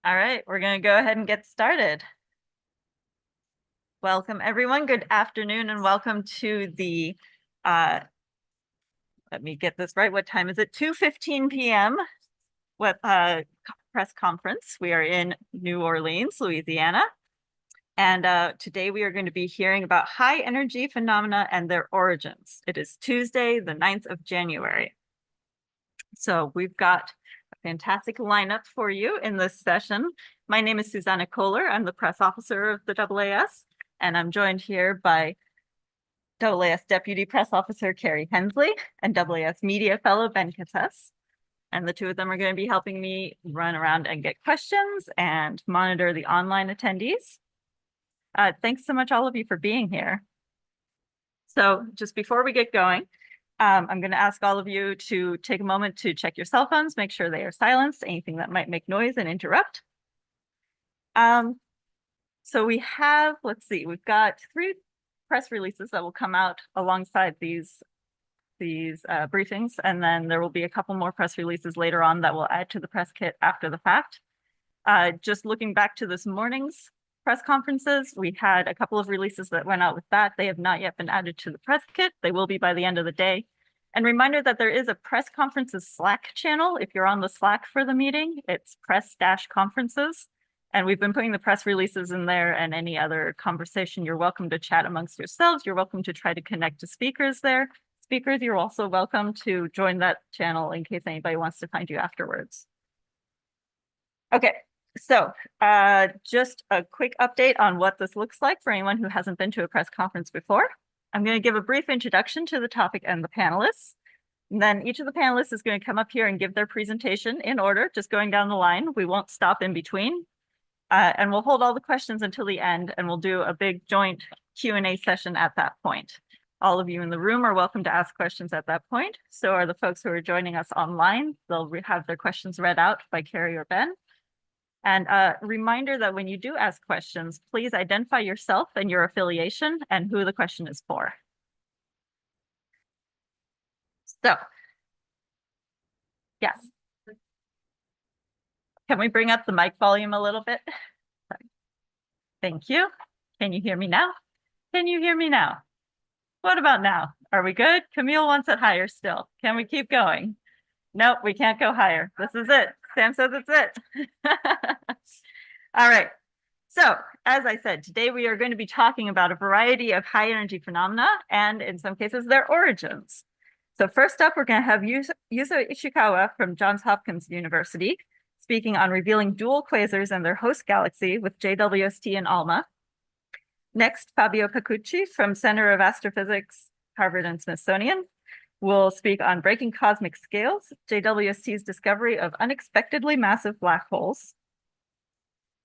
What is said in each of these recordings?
All right, we're going to go ahead and get started. Welcome, everyone. Good afternoon, and welcome to the, let me get this right. What time is it? 2:15 p.m. Press conference. We are in New Orleans, Louisiana. And today we are going to be hearing about high energy phenomena and their origins. It is Tuesday, the 9th of January. So we've got a fantastic lineup for you in this session. My name is Susanna Kohler. I'm the press officer of the AAS, and I'm joined here by AAS Deputy Press Officer Carrie Hensley and AAS Media Fellow Ben Kates. And the two of them are going to be helping me run around and get questions and monitor the online attendees. Thanks so much, all of you, for being here. So just before we get going, I'm going to ask all of you to take a moment to check your cell phones, make sure they are silenced, anything that might make noise and interrupt. So we have, let's see, we've got 3 press releases that will come out alongside these briefings, and then there will be a couple more press releases later on that will add to the press kit after the fact. Just looking back to this morning's press conferences, we had a couple of releases that went out with that. They have not yet been added to the press kit. They will be by the end of the day. And reminder that there is a press conferences Slack channel. If you're on the Slack for the meeting, it's press-conferences. And we've been putting the press releases in there, and any other conversation, you're welcome to chat amongst yourselves. You're welcome to try to connect to speakers there. Speakers, you're also welcome to join that channel in case anybody wants to find you afterwards. Okay. So just a quick update on what this looks like for anyone who hasn't been to a press conference before. I'm going to give a brief introduction to the topic and the panelists. And then each of the panelists is going to come up here and give their presentation in order, just going down the line. We won't stop in between. And we'll hold all the questions until the end, and we'll do a big joint Q&A session at that point. All of you in the room are welcome to ask questions at that point. So are the folks who are joining us online. They'll have their questions read out by Carrie or Ben. And a reminder that when you do ask questions, please identify yourself and your affiliation and who the question is for. So, yes. Can we bring up the mic volume a little bit? Thank you. Can you hear me now? Can you hear me now? What about now? Are we good? Camille wants it higher still. Can we keep going? Nope, we can't go higher. This is it. Sam says it's it. All right. So, as I said, today we are going to be talking about a variety of high energy phenomena and, in some cases, their origins. So first up, we're going to have Yuzo Ishikawa from Johns Hopkins University speaking on revealing dual quasars and their host galaxy with JWST and ALMA. Next, Fabio Pacucci from Center of Astrophysics, Harvard and Smithsonian will speak on breaking cosmic scales, JWST's discovery of unexpectedly massive black holes.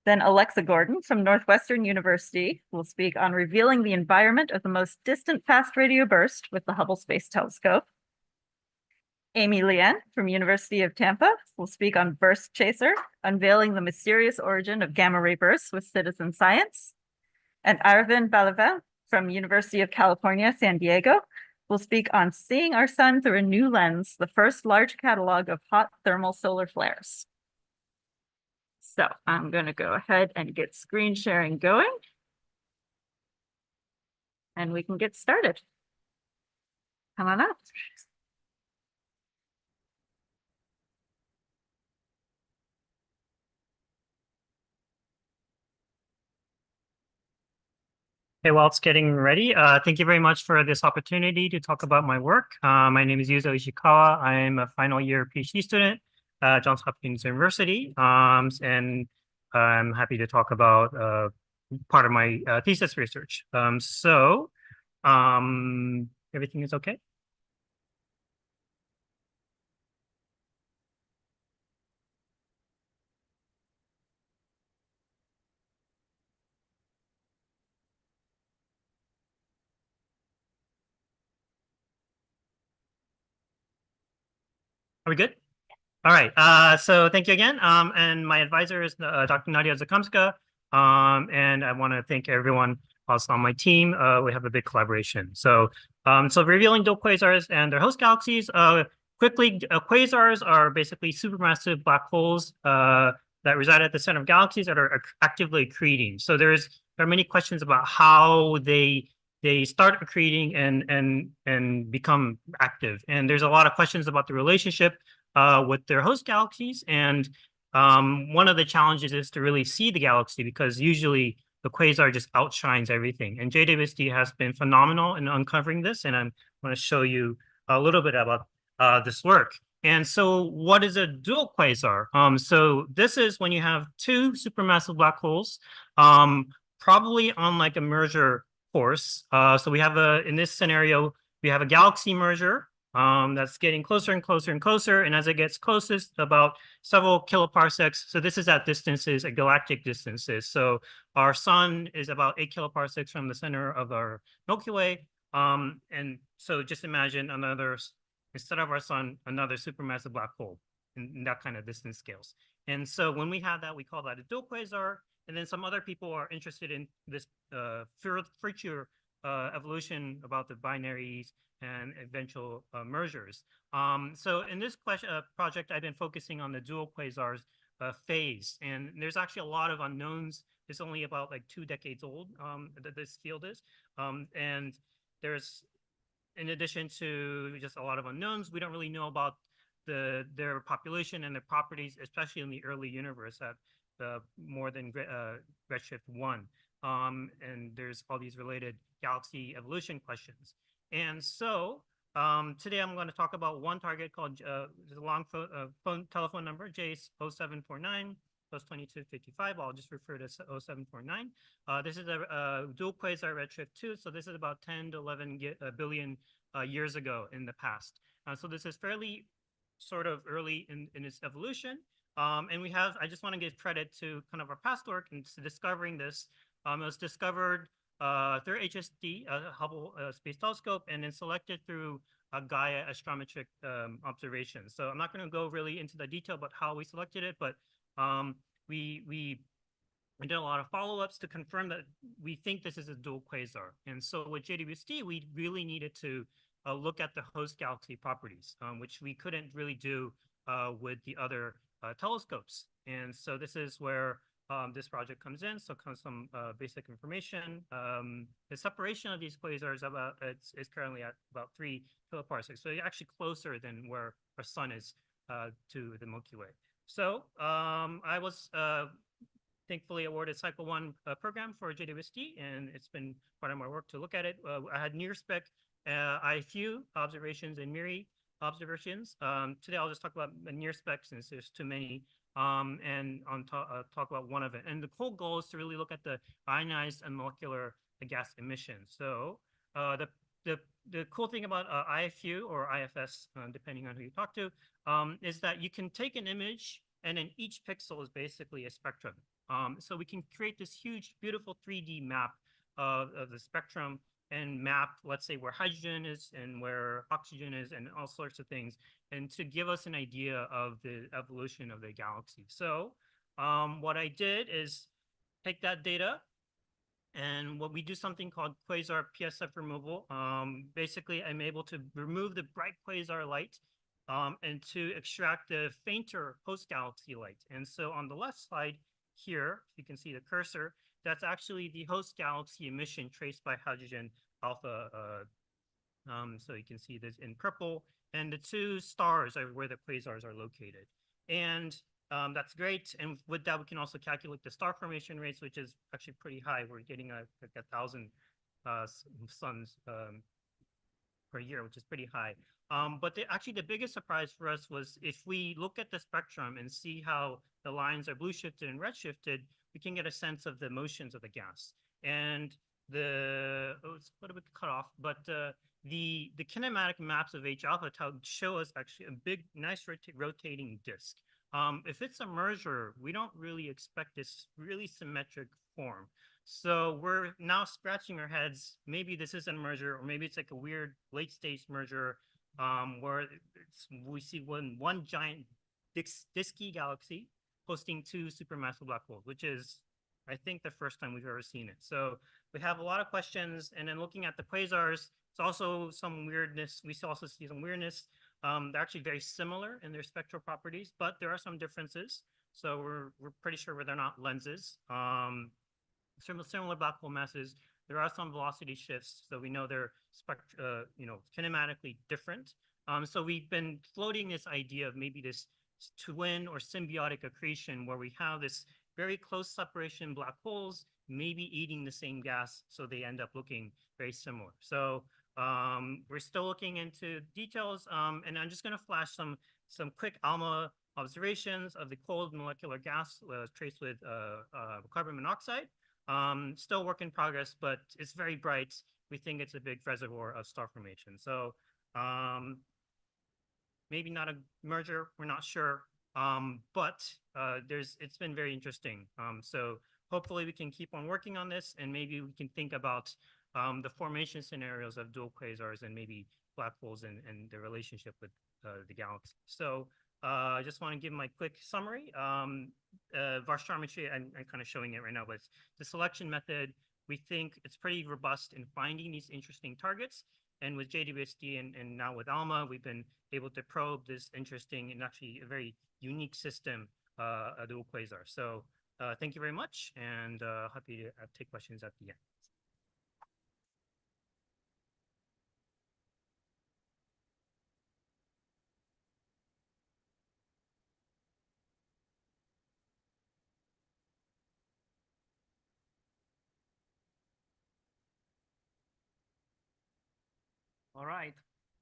Then Alexa Gordon from Northwestern University will speak on revealing the environment of the most distant fast radio burst with the Hubble Space Telescope. Amy Lien from University of Tampa will speak on Burst Chaser, unveiling the mysterious origin of gamma ray bursts with citizen science. And Aravind Valluvan from University of California, San Diego will speak on seeing our sun through a new lens, the first large catalog of hot thermal solar flares. So I'm going to go ahead and get screen sharing going, and we can get started. Come on up. Hey, while it's getting ready, thank you very much for this opportunity to talk about my work. My name is Yuzo Ishikawa. I'm a final year PhD student at Johns Hopkins University, and I'm happy to talk about part of my thesis research. Everything is okay? Are we good? All right. So thank you again. And my advisor is Dr. Nadia Zakomska. And I want to thank everyone else on my team. We have a big collaboration. So revealing dual quasars and their host galaxies. Quickly, quasars are basically supermassive black holes that reside at the center of galaxies that are actively accreting. So there are many questions about how they start accreting and become active. And there's a lot of questions about the relationship with their host galaxies. And one of the challenges is to really see the galaxy, because usually the quasar just outshines everything. And JWST has been phenomenal in uncovering this, and I'm going to show you a little bit about this work. And so what is a dual quasar? So this is when you have two supermassive black holes, probably on like a merger course. So we have in this scenario, we have a galaxy merger that's getting closer and closer and closer. And as it gets closest, about several kiloparsecs. So this is at distances, at galactic distances. So our sun is about 8 kiloparsecs from the center of our Milky Way. And so just imagine instead of our sun, another supermassive black hole in that kind of distance scales. And so when we have that, we call that a dual quasar. And then some other people are interested in this future evolution about the binaries and eventual mergers. So in this project, I've been focusing on the dual quasars phase. And there's actually a lot of unknowns. It's only about like 2 decades old that this field is. And there's, in addition to just a lot of unknowns, we don't really know about their population and their properties, especially in the early universe at more than redshift 1. And there's all these related galaxy evolution questions. And so today I'm going to talk about one target called the long telephone number, J0749 plus 2255. I'll just refer to 0749. This is a dual quasar redshift 2. So this is about 10 to 11 billion years ago in the past. So this is fairly sort of early in its evolution. And I just want to give credit to kind of our past work in discovering this. It was discovered through HST, Hubble Space Telescope, and then selected through Gaia astrometric observations. So I'm not going to go really into the detail about how we selected it, but we did a lot of follow-ups to confirm that we think this is a dual quasar. And so with JWST, we really needed to look at the host galaxy properties, which we couldn't really do with the other telescopes. And so this is where this project comes in. So some basic information. The separation of these quasars is currently at about 3 kiloparsecs. So you're actually closer than where our sun is to the Milky Way. So I was thankfully awarded Cycle 1 program for JWST, and it's been part of my work to look at it. I had near-spec IFU observations and MIRI observations. Today I'll just talk about near-spec since there's too many, and talk about one of it. And the whole goal is to really look at the ionized and molecular gas emissions. So the cool thing about IFU or IFS, depending on who you talk to, is that you can take an image and then each pixel is basically a spectrum. So we can create this huge, beautiful 3D map of the spectrum and map, let's say, where hydrogen is and where oxygen is and all sorts of things, and to give us an idea of the evolution of the galaxy. So what I did is take that data, and what we do something called quasar PSF removal. Basically, I'm able to remove the bright quasar light and to extract the fainter host galaxy light. And so on the left side here, you can see the cursor, that's actually the host galaxy emission traced by hydrogen alpha. So you can see this in purple, and the 2 stars are where the quasars are located. And that's great. And with that, we can also calculate the star formation rates, which is actually pretty high. We're getting like 1,000 suns per year, which is pretty high. But actually, the biggest surprise for us was if we look at the spectrum and see how the lines are blue shifted and red shifted, we can get a sense of the motions of the gas. And it's a little bit cut off, but the kinematic maps of H alpha tau show us actually a big, nice rotating disk. If it's a merger, we don't really expect this really symmetric form. So we're now scratching our heads. Maybe this isn't a merger, or maybe it's like a weird late stage merger where we see one giant disky galaxy hosting 2 supermassive black holes, which is, I think, the first time we've ever seen it. So we have a lot of questions. And then looking at the quasars, it's also some weirdness. We also see some weirdness. They're actually very similar in their spectral properties, but there are some differences. So we're pretty sure they're not lenses. Similar black hole masses, there are some velocity shifts, so we know they're kinematically different. So we've been floating this idea of maybe this twin or symbiotic accretion where we have this very close separation black holes, maybe eating the same gas, so they end up looking very similar. So we're still looking into details, and I'm just going to flash some quick ALMA observations of the cold molecular gas traced with carbon monoxide. Still work in progress, but it's very bright. We think it's a big reservoir of star formation. So maybe not a merger, we're not sure. But it's been very interesting. So hopefully we can keep on working on this, and maybe we can think about the formation scenarios of dual quasars and maybe black holes and the relationship with the galaxy. So I just want to give my quick summary. Varstometry, I'm kind of showing it right now, but the selection method, we think it's pretty robust in finding these interesting targets. And with JWST and now with ALMA, we've been able to probe this interesting and actually a very unique system, a dual quasar. So thank you very much, and happy to take questions at the end. All right.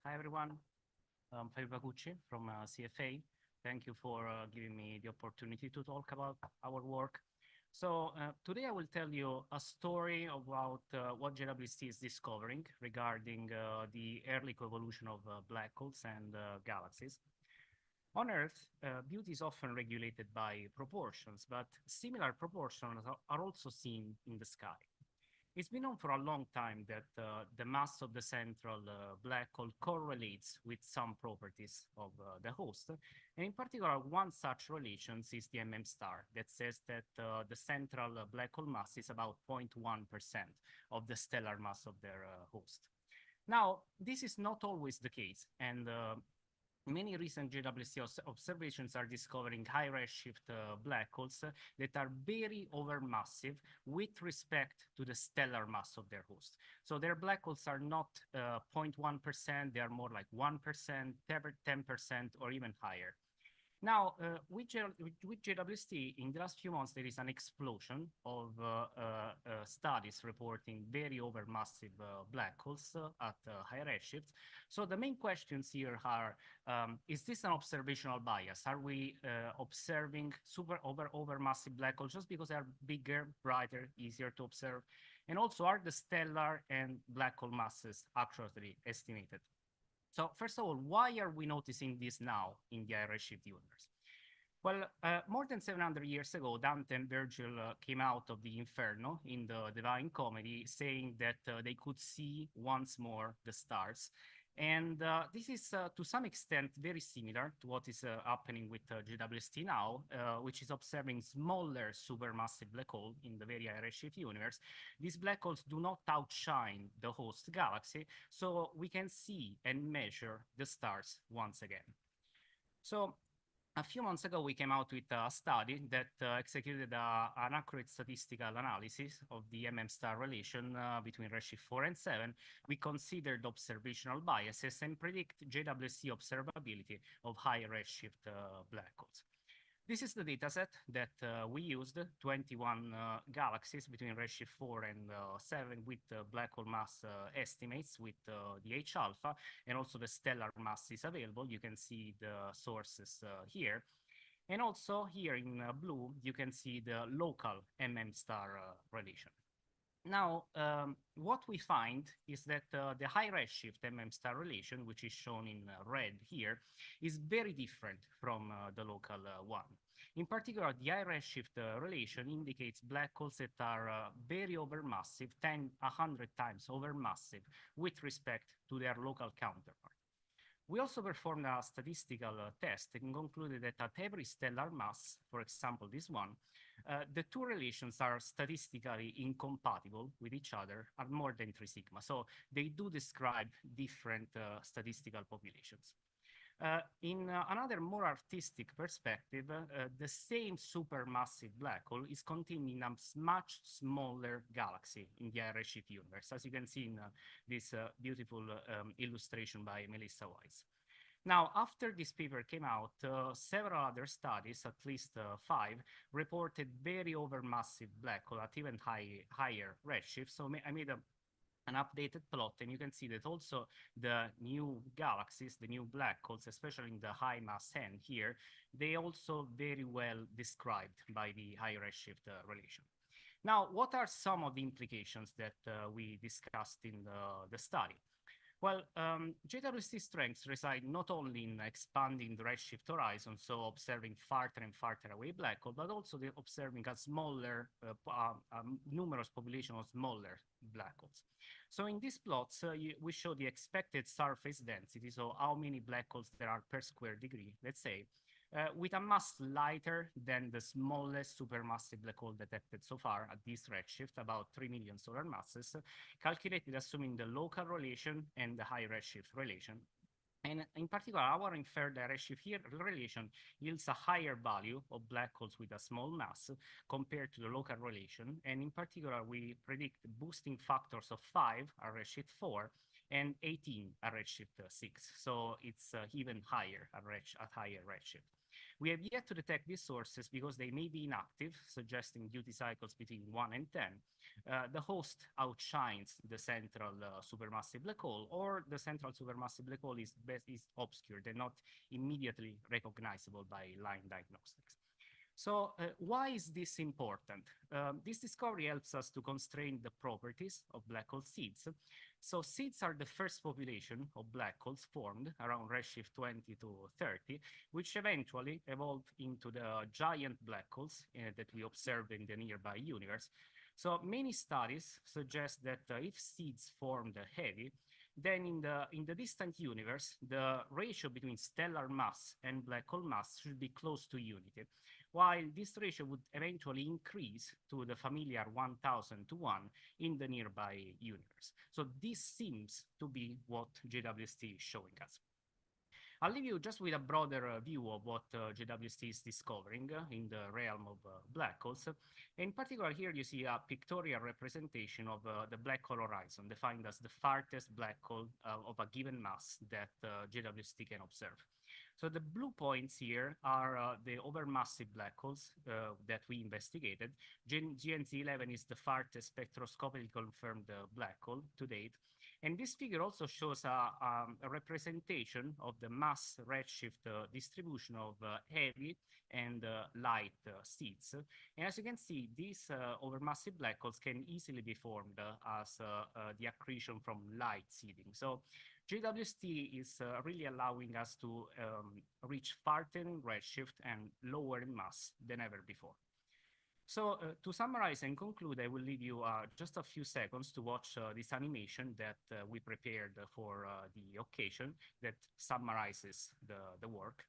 Hi, everyone. I'm Fabio Pacucci from CFA. Thank you for giving me the opportunity to talk about our work. So today I will tell you a story about what JWST is discovering regarding the early coevolution of black holes and galaxies. On Earth, beauty is often regulated by proportions, but similar proportions are also seen in the sky. It's been known for a long time that the mass of the central black hole correlates with some properties of the host. And in particular, one such relation is the star that says that the central black hole mass is about 0.1% of the stellar mass of their host. Now, this is not always the case, and many recent JWST observations are discovering high redshift black holes that are very overmassive with respect to the stellar mass of their host. So their black holes are not 0.1%, they are more like 1%, 10%, or even higher. Now, with JWST, in the last few months, there is an explosion of studies reporting very overmassive black holes at high redshifts. So the main questions here are, is this an observational bias? Are we observing overmassive black holes just because they are bigger, brighter, easier to observe? And also, are the stellar and black hole masses actually estimated? So first of all, why are we noticing this now in the high redshift universe? Well, more than 700 years ago, Dante and Virgil came out of the Inferno in the Divine Comedy saying that they could see once more the stars. And this is, to some extent, very similar to what is happening with JWST now, which is observing smaller supermassive black hole in the very high redshift universe. These black holes do not outshine the host galaxy, so we can see and measure the stars once again. So a few months ago, we came out with a study that executed an accurate statistical analysis of the star relation between redshift 4 and 7. We considered observational biases and predict JWST observability of high redshift black holes. This is the dataset that we used, 21 galaxies between redshift 4 and 7 with black hole mass estimates with the H alpha, and also the stellar mass is available. You can see the sources here. And also here in blue, you can see the local star relation. Now, what we find is that the high redshift star relation, which is shown in red here, is very different from the local one. In particular, the high redshift relation indicates black holes that are very overmassive, 100 times overmassive with respect to their local counterpart. We also performed a statistical test and concluded that at every stellar mass, for example, this one, the two relations are statistically incompatible with each other at more than 3 sigma. So they do describe different statistical populations. In another more artistic perspective, the same supermassive black hole is contained in a much smaller galaxy in the redshift universe, as you can see in this beautiful illustration by Melissa Weiss. Now, after this paper came out, several other studies, at least 5, reported very overmassive black hole at even higher redshift. So I made an updated plot, and you can see that also the new galaxies, the new black holes, especially in the high mass n here, they also very well described by the high redshift relation. Now, what are some of the implications that we discussed in the study? Well, JWST strengths reside not only in expanding the redshift horizon, so observing farther and farther away black hole, but also observing a smaller, numerous population of smaller black holes. So in these plots, we show the expected surface density, so how many black holes there are per square degree, let's say, with a mass lighter than the smallest supermassive black hole detected so far at this redshift, about 3 million solar masses, calculated assuming the local relation and the high redshift relation. And in particular, our inferred redshift here relation yields a higher value of black holes with a small mass compared to the local relation. And in particular, we predict boosting factors of 5 at redshift 4 and 18 at redshift 6. So it's even higher at higher redshift. We have yet to detect these sources because they may be inactive, suggesting duty cycles between 1 and 10. The host outshines the central supermassive black hole, or the central supermassive black hole is obscured and not immediately recognizable by line diagnostics. So why is this important? This discovery helps us to constrain the properties of black hole seeds. So seeds are the first population of black holes formed around redshift 20 to 30, which eventually evolved into the giant black holes that we observe in the nearby universe. So many studies suggest that if seeds formed heavy, then in the distant universe, the ratio between stellar mass and black hole mass should be close to unity, while this ratio would eventually increase to the familiar 1000 to 1 in the nearby universe. So this seems to be what JWST is showing us. I'll leave you just with a broader view of what JWST is discovering in the realm of black holes. In particular, here you see a pictorial representation of the black hole horizon, defined as the farthest black hole of a given mass that JWST can observe. So the blue points here are the overmassive black holes that we investigated. GNZ11 is the farthest spectroscopically confirmed black hole to date. And this figure also shows a representation of the mass redshift distribution of heavy and light seeds. And as you can see, these overmassive black holes can easily be formed as the accretion from light seeding. So JWST is really allowing us to reach farther in redshift and lower in mass than ever before. So to summarize and conclude, I will leave you just a few seconds to watch this animation that we prepared for the occasion that summarizes the work.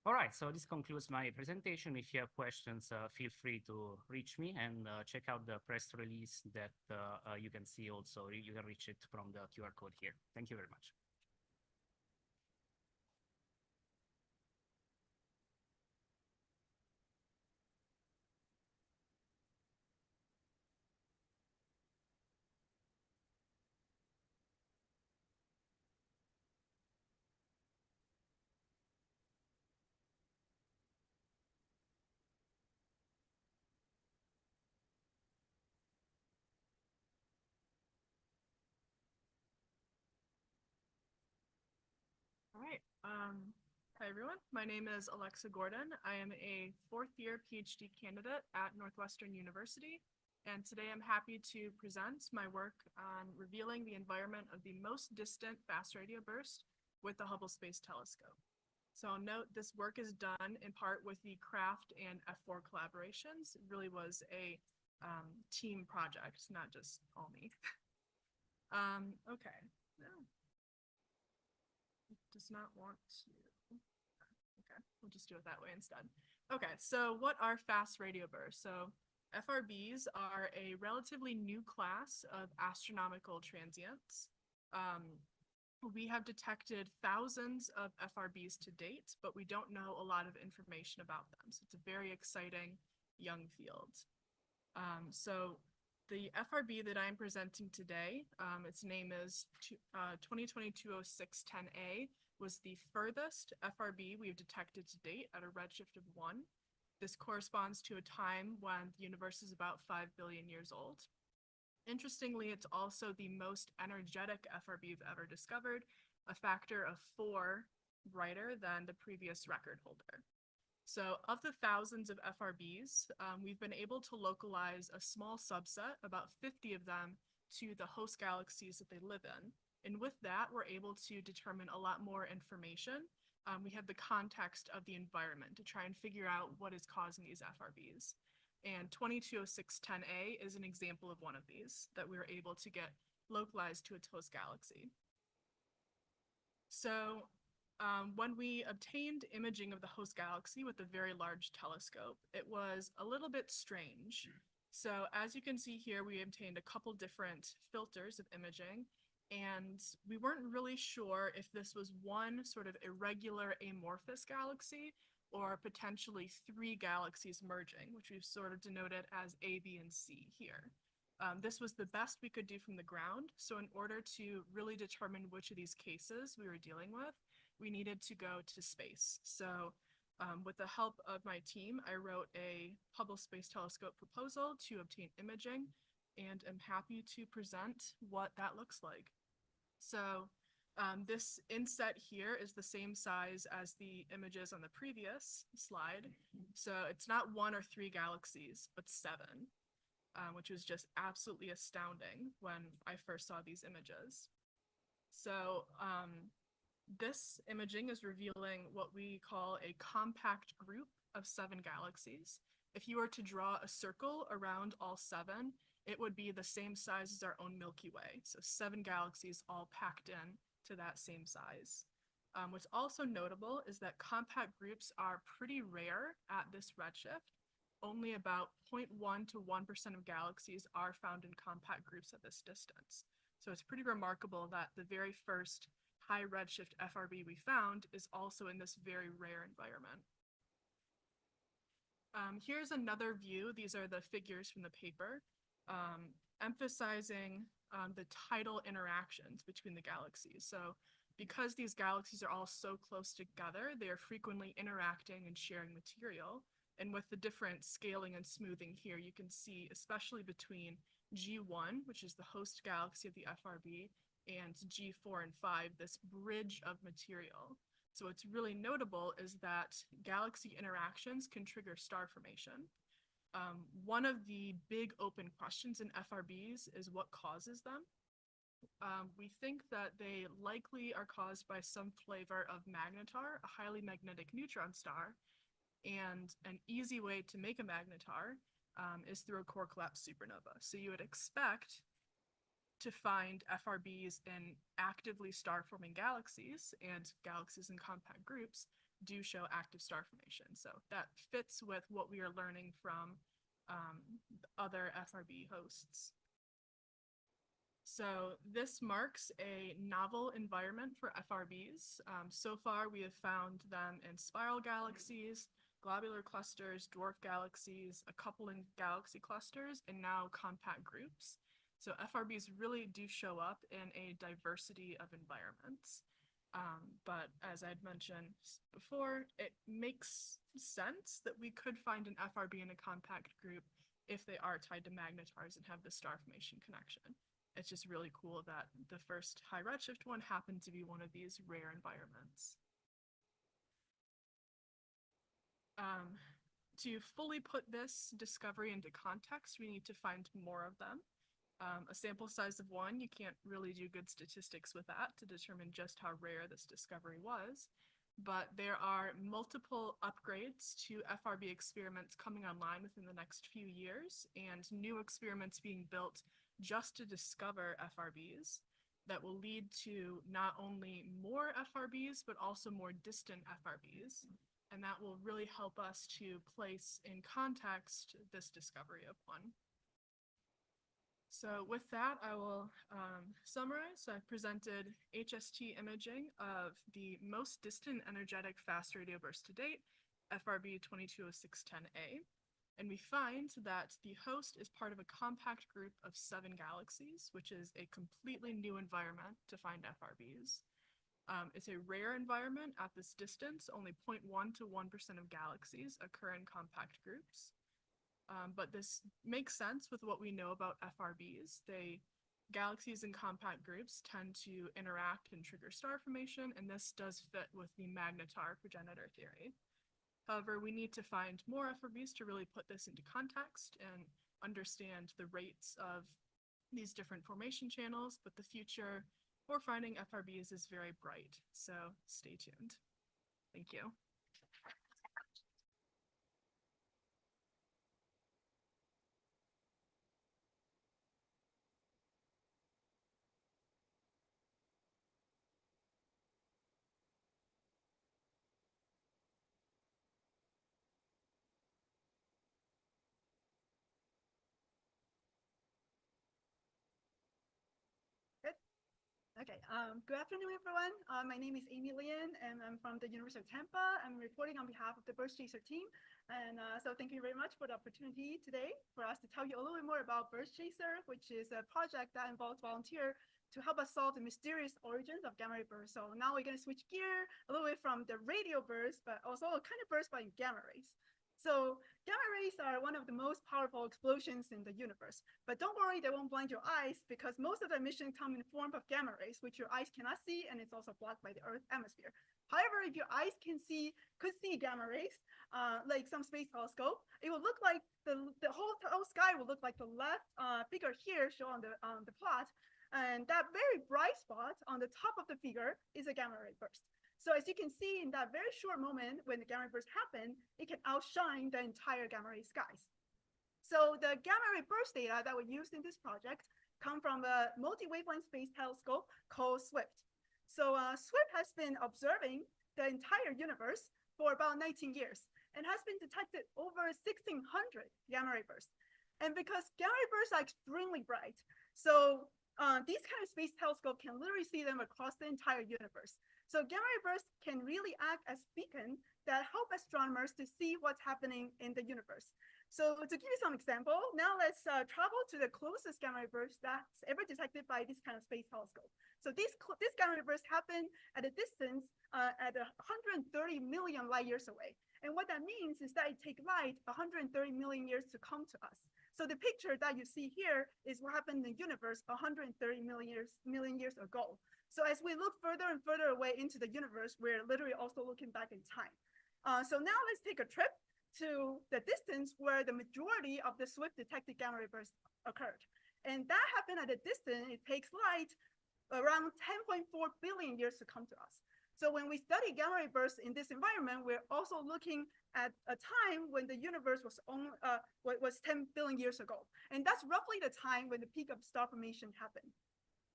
All right, so this concludes my presentation. If you have questions, feel free to reach me and check out the press release that you can see also. You can reach it from the QR code here. Thank you very much. All right. Hi, everyone. My name is Alexa Gordon. I am a fourth-year PhD candidate at Northwestern University, and today I'm happy to present my work on revealing the environment of the most distant fast radio burst with the Hubble Space Telescope. So note this work is done in part with the CRAFT and F4 collaborations. It really was a team project, not just all me. Okay. does not want to. Okay, we'll just do it that way instead. Okay, so what are fast radio bursts? So FRBs are a relatively new class of astronomical transients. We have detected thousands of FRBs to date, but we don't know a lot of information about them. So it's a very exciting young field. So the FRB that I'm presenting today, its name is 2022-0610A, was the furthest FRB we've detected to date at a redshift of 1. This corresponds to a time when the universe is about 5 billion years old. Interestingly, it's also the most energetic FRB we've ever discovered, a factor of 4 brighter than the previous record holder. So of the thousands of FRBs, we've been able to localize a small subset, about 50 of them, to the host galaxies that they live in. And with that, we're able to determine a lot more information. We have the context of the environment to try and figure out what is causing these FRBs. And 220610A is an example of one of these that we were able to get localized to its host galaxy. So when we obtained imaging of the host galaxy with a very large telescope, it was a little bit strange. So as you can see here, we obtained a couple different filters of imaging, and we weren't really sure if this was one sort of irregular amorphous galaxy or potentially 3 galaxies merging, which we've sort of denoted as A, B, and C here. This was the best we could do from the ground. So in order to really determine which of these cases we were dealing with, we needed to go to space. So with the help of my team, I wrote a Hubble Space Telescope proposal to obtain imaging, and I'm happy to present what that looks like. So this inset here is the same size as the images on the previous slide. So it's not 1 or 3 galaxies, but 7, which was just absolutely astounding when I first saw these images. So this imaging is revealing what we call a compact group of 7 galaxies. If you were to draw a circle around all 7, it would be the same size as our own Milky Way. So 7 galaxies all packed in to that same size. What's also notable is that compact groups are pretty rare at this redshift. Only about 0.1 to 1% of galaxies are found in compact groups at this distance. So it's pretty remarkable that the very first high redshift FRB we found is also in this very rare environment. Here's another view. These are the figures from the paper, emphasizing the tidal interactions between the galaxies. So because these galaxies are all so close together, they are frequently interacting and sharing material. And with the different scaling and smoothing here, you can see, especially between G1, which is the host galaxy of the FRB, and G4 and 5, this bridge of material. So what's really notable is that galaxy interactions can trigger star formation. One of the big open questions in FRBs is what causes them. We think that they likely are caused by some flavor of magnetar, a highly magnetic neutron star, and an easy way to make a magnetar is through a core collapse supernova. So you would expect to find FRBs in actively star-forming galaxies, and galaxies in compact groups do show active star formation. So that fits with what we are learning from other FRB hosts. So this marks a novel environment for FRBs. So far, we have found them in spiral galaxies, globular clusters, dwarf galaxies, a couple in galaxy clusters, and now compact groups. So FRBs really do show up in a diversity of environments. But as I'd mentioned before, it makes sense that we could find an FRB in a compact group if they are tied to magnetars and have the star formation connection. It's just really cool that the first high redshift one happened to be one of these rare environments. To fully put this discovery into context, we need to find more of them. A sample size of 1, you can't really do good statistics with that to determine just how rare this discovery was. But there are multiple upgrades to FRB experiments coming online within the next few years, and new experiments being built just to discover FRBs. that will lead to not only more FRBs, but also more distant FRBs. And that will really help us to place in context this discovery of one. So with that, I will summarize. I presented HST imaging of the most distant energetic fast radio burst to date, FRB 220610A. And we find that the host is part of a compact group of 7 galaxies, which is a completely new environment to find FRBs. It's a rare environment at this distance. Only 0.1 to 1% of galaxies occur in compact groups. But this makes sense with what we know about FRBs. Galaxies in compact groups tend to interact and trigger star formation, and this does fit with the magnetar progenitor theory. However, we need to find more FRBs to really put this into context and understand the rates of these different formation channels, but the future for finding FRBs is very bright, so stay tuned. Thank you. Okay, good afternoon, everyone. My name is Lien, and I'm from the University of Tampa. I'm reporting on behalf of the Burst Chaser team. And so thank you very much for the opportunity today for us to tell you a little bit more about Burst Chaser, which is a project that involves volunteers to help us solve the mysterious origins of gamma ray bursts. So now we're going to switch gear a little bit from the radio burst, but also a kind of burst by gamma rays. So gamma rays are one of the most powerful explosions in the universe. But don't worry, they won't blind your eyes because most of the emission come in the form of gamma rays, which your eyes cannot see, and it's also blocked by the Earth atmosphere. However, if your eyes could see gamma rays, like some space telescope, it will look like the whole sky will look like the left figure here shown on the plot. And that very bright spot on the top of the figure is a gamma ray burst. So as you can see in that very short moment when the gamma ray burst happened, it can outshine the entire gamma ray skies. So the gamma ray burst data that were used in this project come from a multi-wavelength space telescope called SWIFT. So SWIFT has been observing the entire universe for about 19 years and has been detected over 1,600 gamma ray bursts. And because gamma ray bursts are extremely bright, so these kind of space telescope can literally see them across the entire universe. So gamma ray bursts can really act as beacon that help astronomers to see what's happening in the universe. So to give you some example, now let's travel to the closest gamma ray burst that's ever detected by this kind of space telescope. So this gamma ray burst happened at a distance at 130 million light years away. And what that means is that it takes light 130 million years to come to us. So the picture that you see here is what happened in the universe 130 million years ago. So as we look further and further away into the universe, we're literally also looking back in time. So now let's take a trip to the distance where the majority of the SWIFT detected gamma ray bursts occurred. And that happened at a distance, it takes light around 10.4 billion years to come to us. So when we study gamma ray bursts in this environment, we're also looking at a time when the universe was 10 billion years ago. And that's roughly the time when the peak of star formation happened.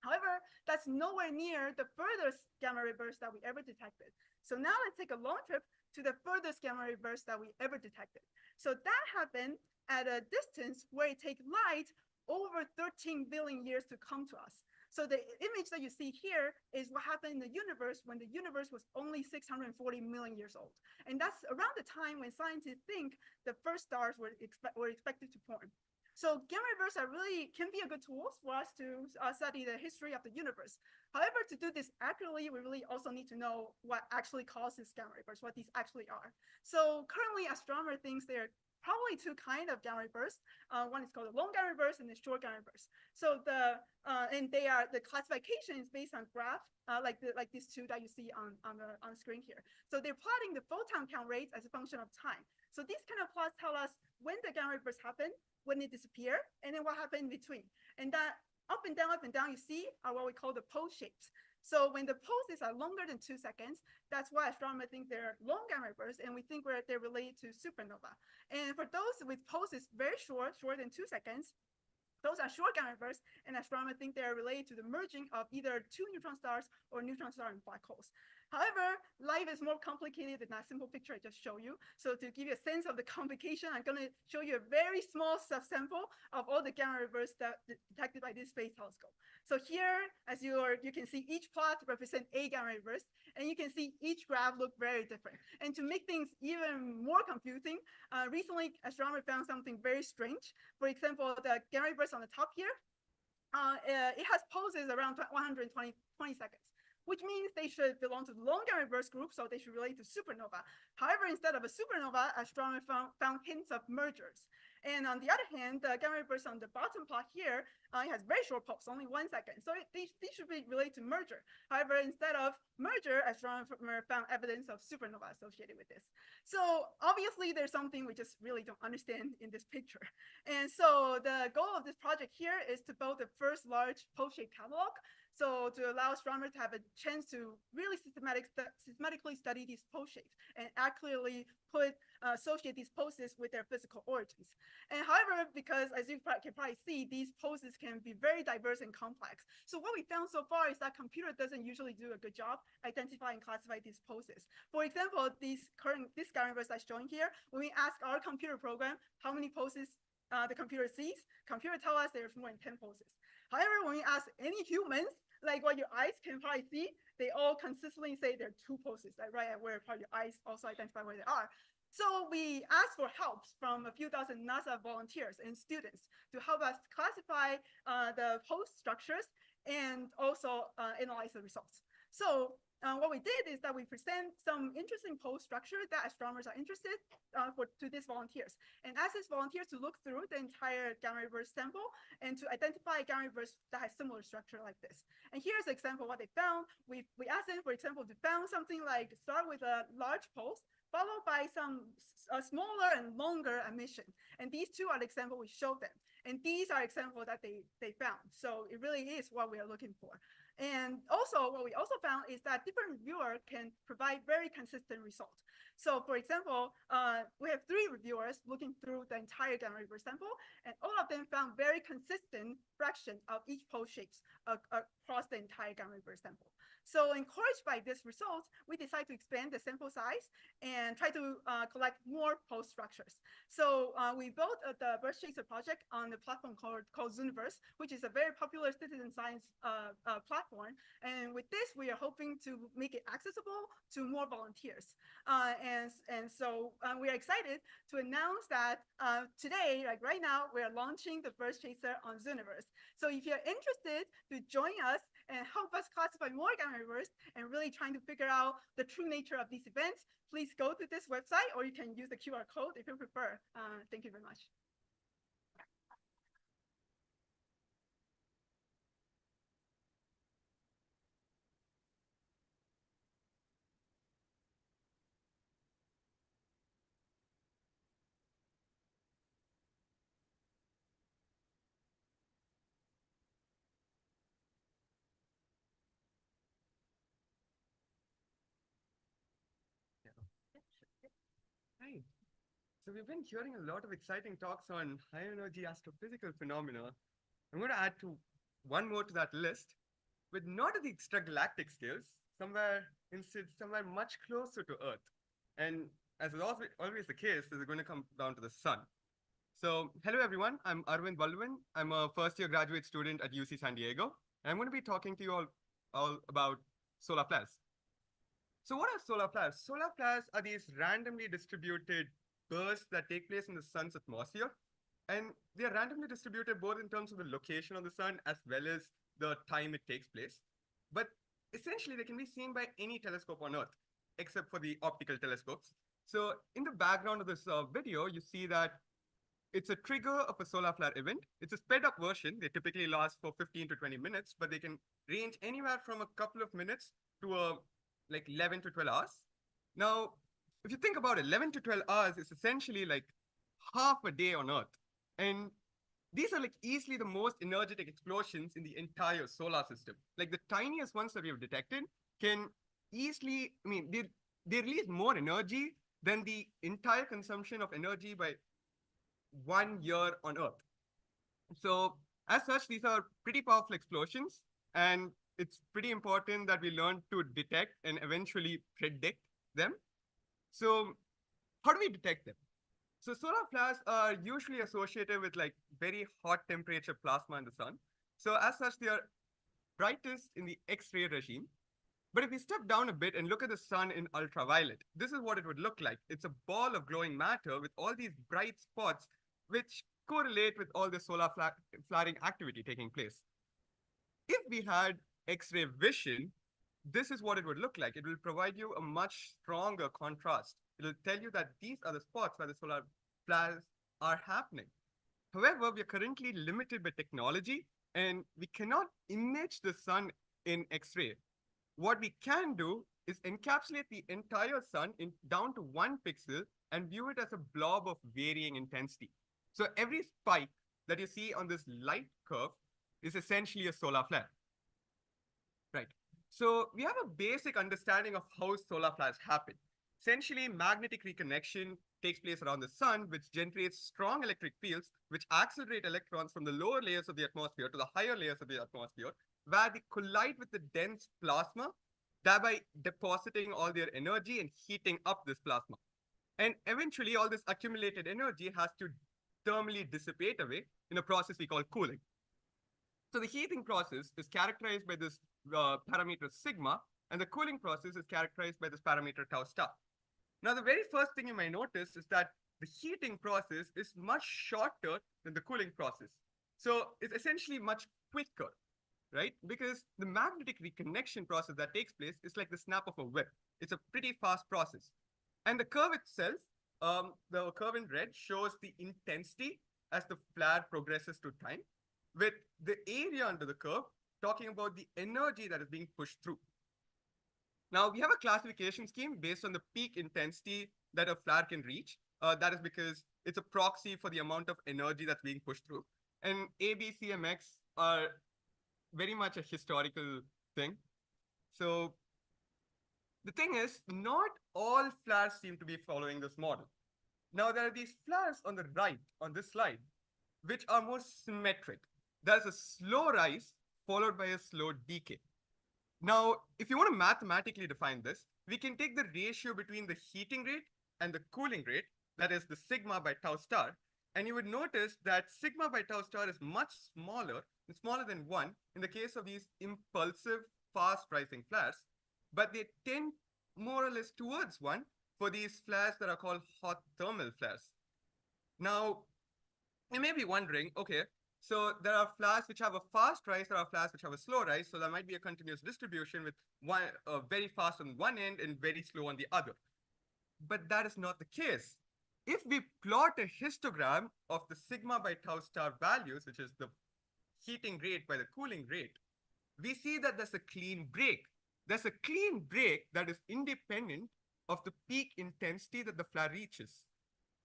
However, that's nowhere near the furthest gamma ray burst that we ever detected. So now let's take a long trip to the furthest gamma ray burst that we ever detected. So that happened at a distance where it takes light over 13 billion years to come to us. So the image that you see here is what happened in the universe when the universe was only 640 million years old. And that's around the time when scientists think the first stars were expected to form. So gamma ray bursts can be a good tool for us to study the history of the universe. However, to do this accurately, we really also need to know what actually causes gamma ray bursts, what these actually are. So currently, astronomers think there are probably 2 kinds of gamma ray bursts. One is called a long gamma ray burst and a short gamma ray burst. So the classification is based on graph like these 2 that you see on the screen here. So they're plotting the photon count rates as a function of time. So these kind of plots tell us when the gamma ray burst happened, when it disappeared, and then what happened in between. And that up and down you see are what we call the pulse shapes. So when the pulses are longer than 2 seconds, that's why astronomers think they're long gamma ray bursts, and we think they're related to supernova. And for those with pulses very short than 2 seconds, Those are short gamma bursts, and astronomers think they're related to the merging of either two neutron stars or neutron star and black holes. However, life is more complicated than that simple picture I just showed you. So to give you a sense of the complication, I'm going to show you a very small subsample of all the gamma bursts that detected by this space telescope. So here, as you can see, each plot represents a gamma burst, and you can see each graph look very different. And to make things even more confusing, recently astronomers found something very strange. For example, the gamma burst on the top here, it has pulses around 120 seconds, which means they should belong to the long gamma burst group, so they should relate to supernova. However, instead of a supernova, astronomers found hints of mergers. And on the other hand, the gamma burst on the bottom plot here, it has very short pulse, only 1 second. So these should be related to merger. However, instead of merger, astronomers found evidence of supernova associated with this. So obviously, there's something we just really don't understand in this picture. And so the goal of this project here is to build the first large pulse-shaped catalog. So to allow astronomers to have a chance to really systematically study these pulse shapes and accurately associate these pulses with their physical origins. And however, because as you can probably see, these pulses can be very diverse and complex. So what we found so far is that computer doesn't usually do a good job identifying and classify these pulses. For example, this gamma burst I'm showing here, when we ask our computer program how many pulses the computer sees, computer tells us there's more than 10 pulses. However, when we ask any humans, like what your eyes can probably see, they all consistently say there are 2 pulses, like right at where probably your eyes also identify where they are. So we asked for help from a few dozen NASA volunteers and students to help us classify the pulse structures and also analyze the results. So what we did is that we present some interesting pulse structure that astronomers are interested to these volunteers, and ask these volunteers to look through the entire gamma burst sample and to identify a gamma burst that has similar structure like this. And here's an example of what they found. We asked them, for example, to found something like start with a large pulse, followed by some smaller and longer emission. And these two are the example we showed them. And these are examples that they found. So it really is what we are looking for. And also, what we also found is that different reviewers can provide very consistent results. So for example, we have 3 reviewers looking through the entire gamma burst sample, and all of them found very consistent fraction of each pulse shapes across the entire gamma burst sample. So encouraged by these results, we decided to expand the sample size and try to collect more pulse structures. So we built the Burst Chaser project on the platform called Zooniverse, which is a very popular citizen science platform. And with this, we are hoping to make it accessible to more volunteers. And so we are excited to announce that today, like right now, we are launching the Burst Chaser on Zooniverse. So if you're interested to join us and help us classify more gamma bursts and really trying to figure out the true nature of these events, please go to this website, or you can use the QR code if you prefer. Thank you very much. Hi. So we've been hearing a lot of exciting talks on high energy astrophysical phenomena. I'm going to add one more to that list, but not at the extragalactic scales, instead somewhere much closer to Earth. And as is always the case, this is going to come down to the sun. So hello everyone, I'm Aravind Valluvan. I'm a first-year graduate student at UC San Diego, and I'm going to be talking to you all about solar flares. So what are solar flares? Solar flares are these randomly distributed bursts that take place in the sun's atmosphere. And they are randomly distributed both in terms of the location of the sun as well as the time it takes place. But essentially, they can be seen by any telescope on Earth, except for the optical telescopes. So in the background of this video, you see that it's a trigger of a solar flare event. It's a sped up version. They typically last for 15 to 20 minutes, but they can range anywhere from a couple of minutes to like 11 to 12 hours. Now, if you think about it, 11 to 12 hours is essentially like half a day on Earth. And these are like easily the most energetic explosions in the entire solar system. Like the tiniest ones that we have detected can easily, they release more energy than the entire consumption of energy by 1 year on Earth. So As such, these are pretty powerful explosions, and it's pretty important that we learn to detect and eventually predict them. So how do we detect them? So solar flares are usually associated with like very hot temperature plasma in the sun. So as such, they are brightest in the X-ray regime. But if we step down a bit and look at the sun in ultraviolet, this is what it would look like. It's a ball of glowing matter with all these bright spots, which correlate with all the solar flaring activity taking place. If we had X-ray vision, this is what it would look like. It will provide you a much stronger contrast. It will tell you that these are the spots where the solar flares are happening. However, we are currently limited by technology and we cannot image the sun in X-ray. What we can do is encapsulate the entire sun down to 1 pixel and view it as a blob of varying intensity. So every spike that you see on this light curve is essentially a solar flare. Right. So we have a basic understanding of how solar flares happen. Essentially, magnetic reconnection takes place around the sun, which generates strong electric fields, which accelerate electrons from the lower layers of the atmosphere to the higher layers of the atmosphere, where they collide with the dense plasma, thereby depositing all their energy and heating up this plasma. And eventually, all this accumulated energy has to thermally dissipate away in a process we call cooling. So the heating process is characterized by this parameter sigma, and the cooling process is characterized by this parameter tau star. Now, the very first thing you might notice is that the heating process is much shorter than the cooling process. So it's essentially much quicker, right? Because the magnetic reconnection process that takes place is like the snap of a whip. It's a pretty fast process. And the curve itself, the curve in red shows the intensity as the flare progresses to time, with the area under the curve talking about the energy that is being pushed through. Now, we have a classification scheme based on the peak intensity that a flare can reach. That is because it's a proxy for the amount of energy that's being pushed through. And A, B, C, M, X are very much a historical thing. So the thing is, not all flares seem to be following this model. Now, there are these flares on the right on this slide, which are more symmetric. There's a slow rise followed by a slow decay. Now, if you want to mathematically define this, we can take the ratio between the heating rate and the cooling rate, that is the sigma by tau star, and you would notice that sigma by tau star is much smaller than 1 in the case of these impulsive, fast rising flares, but they tend more or less towards 1 for these flares that are called hot thermal flares. Now, you may be wondering, okay, so there are flares which have a fast rise, there are flares which have a slow rise, so there might be a continuous distribution with one very fast on one end and very slow on the other. But that is not the case. If we plot a histogram of the sigma by tau star values, which is the heating rate by the cooling rate, we see that there's a clean break. There's a clean break that is independent of the peak intensity that the flare reaches.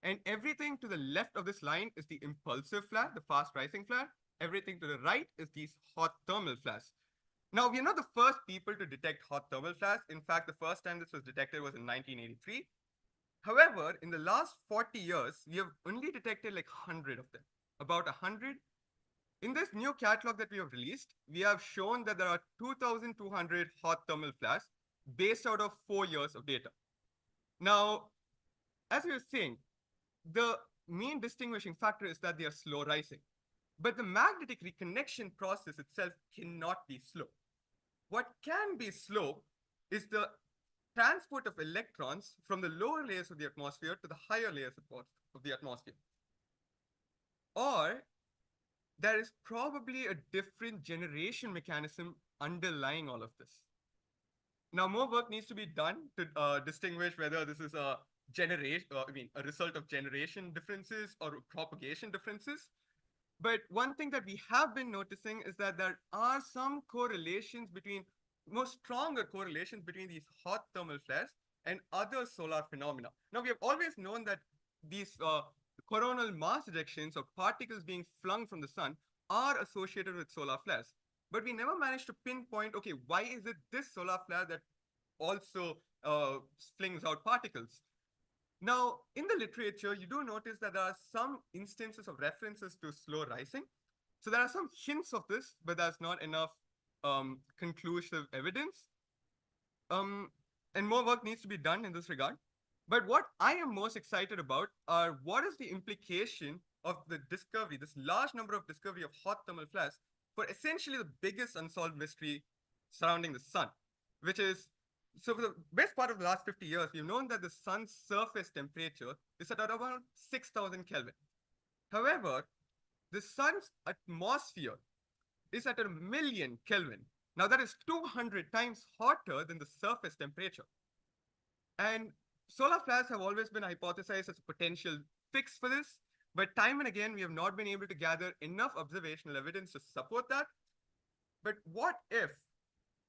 And everything to the left of this line is the impulsive flare, the fast rising flare. Everything to the right is these hot thermal flares. Now, we're not the first people to detect hot thermal flares. In fact, the first time this was detected was in 1983. However, in the last 40 years, we have only detected like 100 of them, about 100. In this new catalog that we have released, we have shown that there are 2,200 hot thermal flares based out of 4 years of data. Now, as we were saying, the main distinguishing factor is that they are slow rising. But the magnetic reconnection process itself cannot be slow. What can be slow is the transport of electrons from the lower layers of the atmosphere to the higher layers of the atmosphere. Or there is probably a different generation mechanism underlying all of this. Now, more work needs to be done to distinguish whether this is a a result of generation differences or propagation differences. But one thing that we have been noticing is that there are some correlations more stronger correlations between these hot thermal flares and other solar phenomena. Now, we have always known that these coronal mass ejections or particles being flung from the sun are associated with solar flares. But we never managed to pinpoint, okay, why is it this solar flare that also flings out particles? Now, in the literature, you do notice that there are some instances of references to slow rising. So there are some hints of this, but there's not enough conclusive evidence. And more work needs to be done in this regard. But what I am most excited about are what is the implication of the discovery, this large number of discovery of hot thermal flares for essentially the biggest unsolved mystery surrounding the sun, which is, so for the best part of the last 50 years, we've known that the sun's surface temperature is at around 6,000 Kelvin. However, the sun's atmosphere is at 1,000,000 Kelvin. Now that is 200 times hotter than the surface temperature. And solar flares have always been hypothesized as a potential fix for this, but time and again, we have not been able to gather enough observational evidence to support that. But what if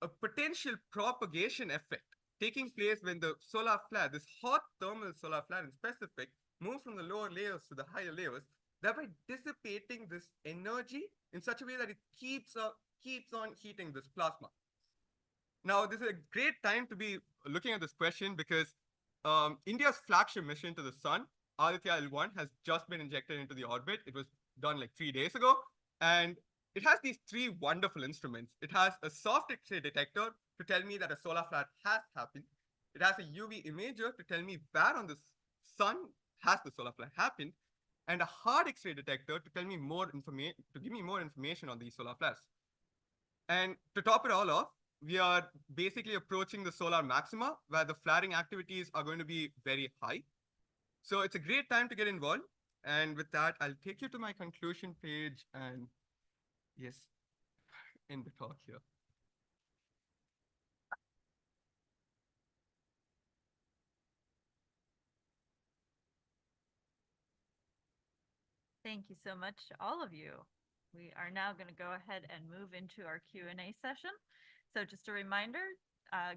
a potential propagation effect taking place when the solar flare, this hot thermal solar flare in specific, moves from the lower layers to the higher layers, thereby dissipating this energy in such a way that it keeps on heating this plasma. Now, this is a great time to be looking at this question because India's flagship mission to the sun, Aditya L1, has just been injected into the orbit. It was done like 3 days ago. And it has these 3 wonderful instruments. It has a soft X-ray detector to tell me that a solar flare has happened. It has a UV imager to tell me where on the sun has the solar flare happened, and a hard X-ray detector to tell me more information, to give me more information on these solar flares. And to top it all off, we are basically approaching the solar maxima where the flaring activities are going to be very high. So it's a great time to get involved. And with that, I'll take you to my conclusion page and yes, end the talk here. Thank you so much, all of you. We are now going to go ahead and move into our Q&A session. So just a reminder,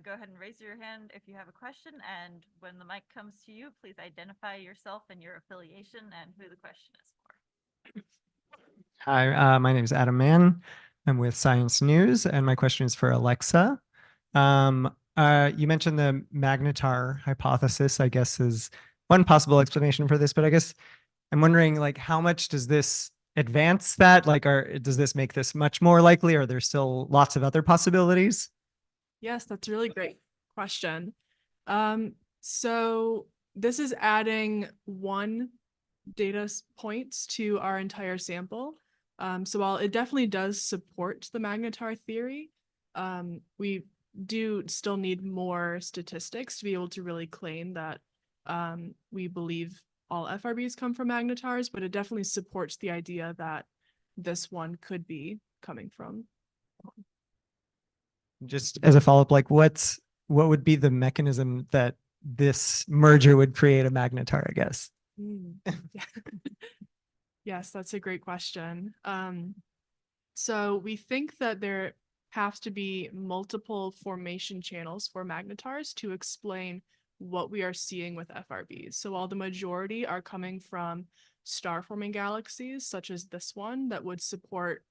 go ahead and raise your hand if you have a question. And when the mic comes to you, please identify yourself and your affiliation and who the question is for. Hi, my name is Adam Mann. I'm with Science News, and my question is for Alexa. You mentioned the magnetar hypothesis, I guess, is one possible explanation for this, but I guess I'm wondering, like, how much does this advance that? Like, does this make this much more likely? Are there still lots of other possibilities? Yes, that's a really great question. So this is adding 1 data point to our entire sample. So while it definitely does support the magnetar theory, we do still need more statistics to be able to really claim that we believe all FRBs come from magnetars, but it definitely supports the idea that this one could be coming from. Just as a follow-up, like what would be the mechanism that this merger would create a magnetar, I guess? Yeah. Yes, that's a great question. So we think that there has to be multiple formation channels for magnetars to explain what we are seeing with FRBs. So while the majority are coming from star-forming galaxies, such as this one, that would support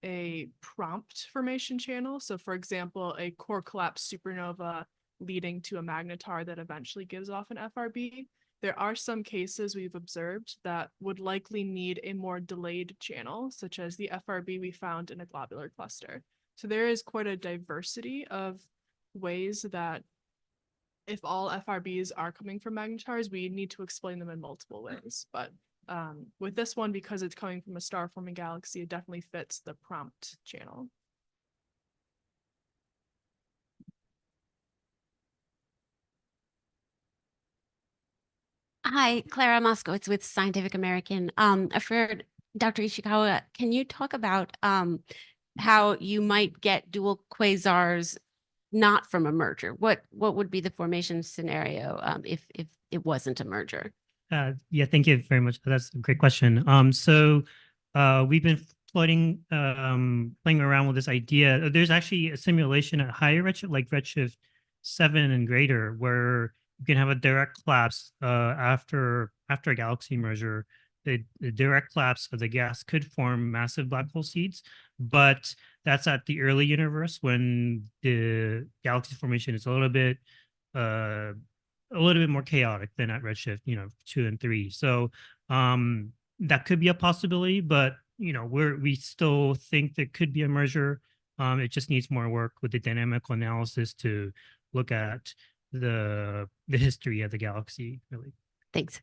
a prompt formation channel. So for example, a core collapse supernova leading to a magnetar that eventually gives off an FRB. There are some cases we've observed that would likely need a more delayed channel, such as the FRB we found in a globular cluster. So there is quite a diversity of ways that if all FRBs are coming from magnetars, we need to explain them in multiple ways. But with this one, because it's coming from a star-forming galaxy, it definitely fits the prompt channel. Hi, Clara Moskowitz with Scientific American. For Dr. Ishikawa, can you talk about how you might get dual quasars not from a merger? What would be the formation scenario if it wasn't a merger? Yeah, thank you very much. That's a great question. So we've been playing around with this idea. There's actually a simulation at higher redshift, like redshift 7 and greater, where you can have a direct collapse after a galaxy merger. The direct collapse of the gas could form massive black hole seeds, but that's at the early universe when the galaxy formation is a little bit more chaotic than at redshift, 2 and 3. So that could be a possibility, but we still think there could be a merger. It just needs more work with the dynamical analysis to look at the history of the galaxy, really. Thanks.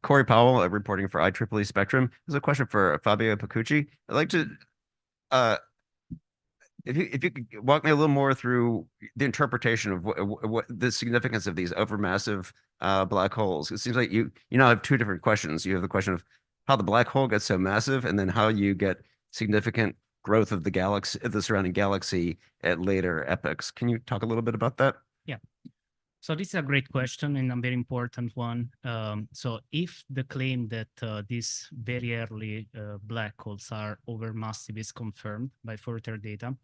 Corey Powell, reporting for IEEE Spectrum. This is a question for Fabio Pacucci. I'd like to, if you could walk me a little more through the interpretation of what the significance of these overmassive black holes. It seems like you now have two different questions. You have the question of how the black hole gets so massive, and then how you get significant growth of the galaxy, the surrounding galaxy at later epochs. Can you talk a little bit about that? Yeah. So this is a great question and a very important one. So if the claim that these very early black holes are overmassive is confirmed by further data,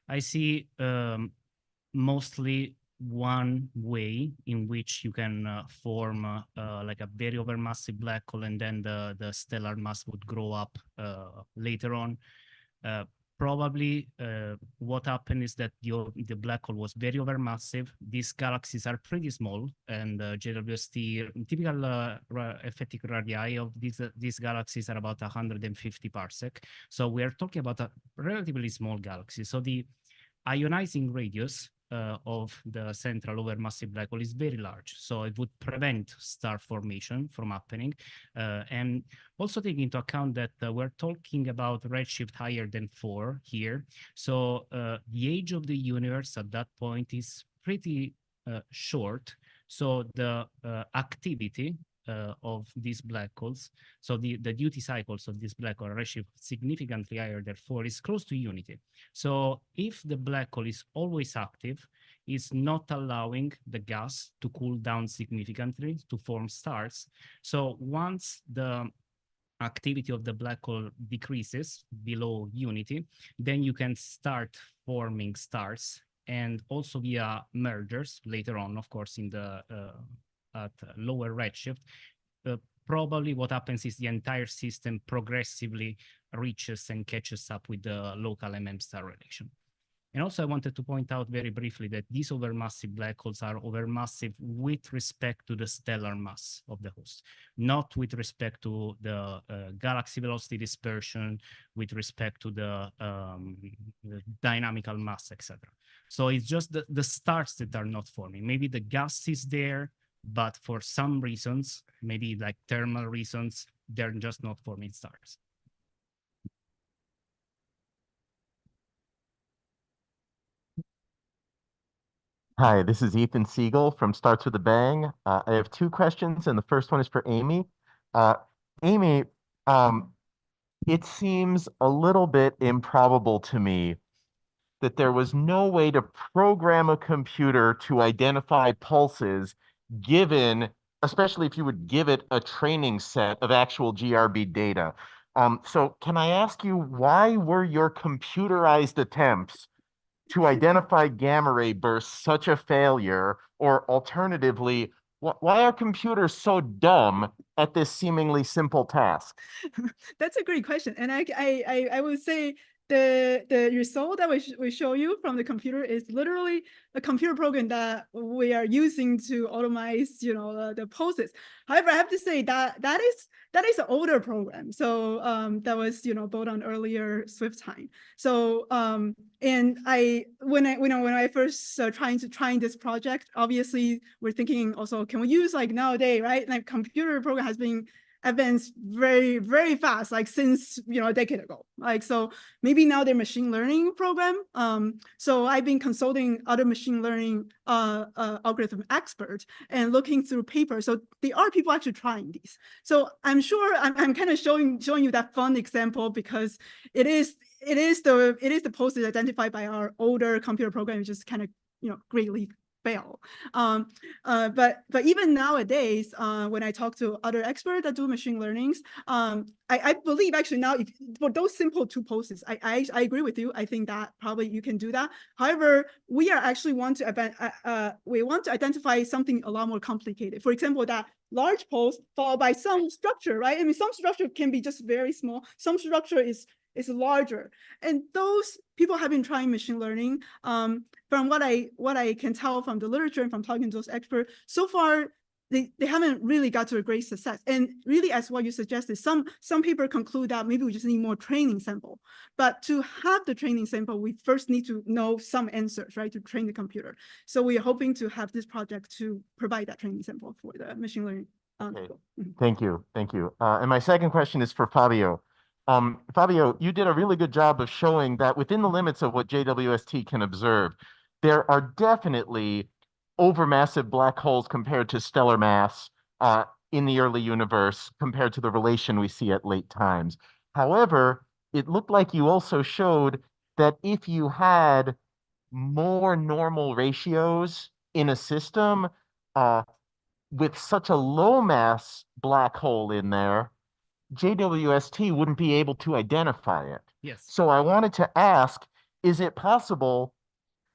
I see mostly one way in which you can form like a very overmassive black hole, and then the stellar mass would grow up later on. Probably what happened is that the black hole was very overmassive. These galaxies are pretty small, and JWST, typical effective radii of these galaxies are about 150 parsec. So we are talking about a relatively small galaxy. So the ionizing radius of the central overmassive black hole is very large. So it would prevent star formation from happening. And also take into account that we're talking about redshift higher than 4 here. So the age of the universe at that point is pretty short. So the activity of these black holes, so the duty cycles of this black hole redshift significantly higher, therefore is close to unity. So if the black hole is always active, it's not allowing the gas to cool down significantly to form stars. So once the activity of the black hole decreases below unity, then you can start forming stars, and also via mergers later on, of course, in the at lower redshift. Probably what happens is the entire system progressively reaches and catches up with the local MM star relation. And also I wanted to point out very briefly that these overmassive black holes are overmassive with respect to the stellar mass of the host, not with respect to the galaxy velocity dispersion, with respect to the dynamical mass, etc. So it's just the stars that are not forming. Maybe the gas is there, but for some reasons, maybe like thermal reasons, they're just not forming stars. Hi, this is Ethan Siegel from Starts with a Bang. I have two questions, and the first one is for Amy. Amy, it seems a little bit improbable to me that there was no way to program a computer to identify pulses given, especially if you would give it a training set of actual GRB data. So can I ask you, why were your computerized attempts to identify gamma ray bursts such a failure? Or alternatively, why are computers so dumb at this seemingly simple task? That's a great question. And I would say the result that we show you from the computer is literally a computer program that we are using to automate, the pulses. However, I have to say that is an older program. So that was, built on earlier Swift time. So and when I first trying this project, obviously we're thinking also, can we use like nowadays, right? Like computer program has been advanced very, very fast, like since a decade ago. Like, so maybe now they're machine learning program. So I've been consulting other machine learning algorithm experts and looking through papers. So there are people actually trying these. So I'm sure I'm kind of showing you that fun example because it is the pulses identified by our older computer program, which is kind of greatly fail. But even nowadays, when I talk to other experts that do machine learnings, I believe actually now for those simple two pulses, I agree with you. I think that probably you can do that. However, we are actually want to identify something a lot more complicated. For example, that large pulse followed by some structure, right? I mean, some structure can be just very small. Some structure is is larger. And those people have been trying machine learning. From what I can tell from the literature and from talking to those experts, so far they haven't really got to a great success. And really, as what you suggested, some people conclude that maybe we just need more training sample. But to have the training sample, we first need to know some answers, right, to train the computer. So we are hoping to have this project to provide that training sample for the machine learning. Okay. Thank you. Thank you. And my second question is for Fabio. Fabio, you did a really good job of showing that within the limits of what JWST can observe, there are definitely overmassive black holes compared to stellar mass in the early universe compared to the relation we see at late times. However, it looked like you also showed that if you had more normal ratios in a system with such a low mass black hole in there, JWST wouldn't be able to identify it. Yes. So I wanted to ask, is it possible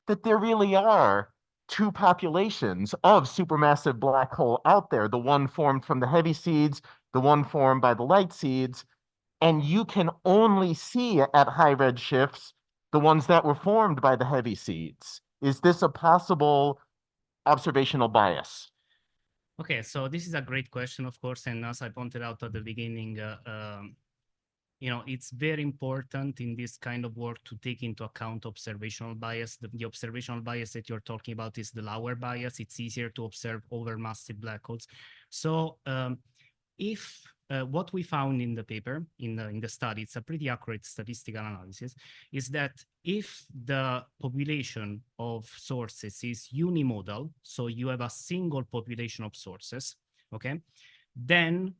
that there really are two populations of supermassive black hole out there, the one formed from the heavy seeds, the one formed by the light seeds, and you can only see at high redshifts the ones that were formed by the heavy seeds? Is this a possible observational bias? Okay, so this is a great question, of course, and as I pointed out at the beginning, it's very important in this kind of work to take into account observational bias. The observational bias that you're talking about is the lower bias. It's easier to observe overmassive black holes. So if what we found in the paper, in the study, it's a pretty accurate statistical analysis, is that if the population of sources is unimodal, so you have a single population of sources, okay, then